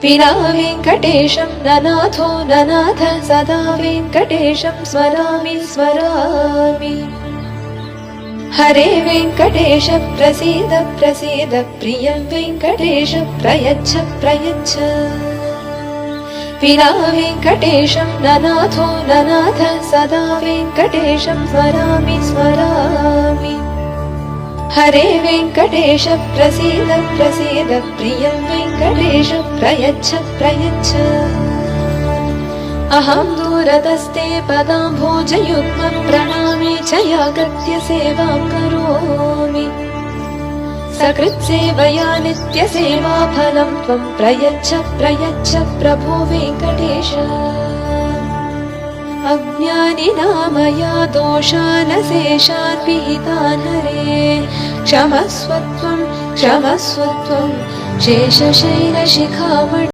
विना वेङ्कटेशं ननाथो ननाथ सदा वेङ्कटेशं स्मरामि स्मरामि। हरे वेङ्कटेश प्रसीद प्रसीद प्रियं वेङ्कटेश प्रयच्छ प्रयच्छ। विना वेङ्कटेशं ननाथो ननाथ सदा वेङ्कटेशं स्मरामि स्मरामि। हरे वेङ्कटेश प्रसीद प्रसीद प्रियं वेङ्कटेश प्रयच्छ प्रयच्छ। अहं दूरतस्ते पदाम्भोजयुग्मं प्रणामे च यागत्य सेवां करोमि। सकृत्सेवया नित्यसेवाफलं त्वं प्रयच्छ प्रयच्छ प्रभो वेङ्कटेश। अज्ञानिना दोषानशेषान् विहितान् हरे क्षमस्व त्वं शेषशैलशिखामणि।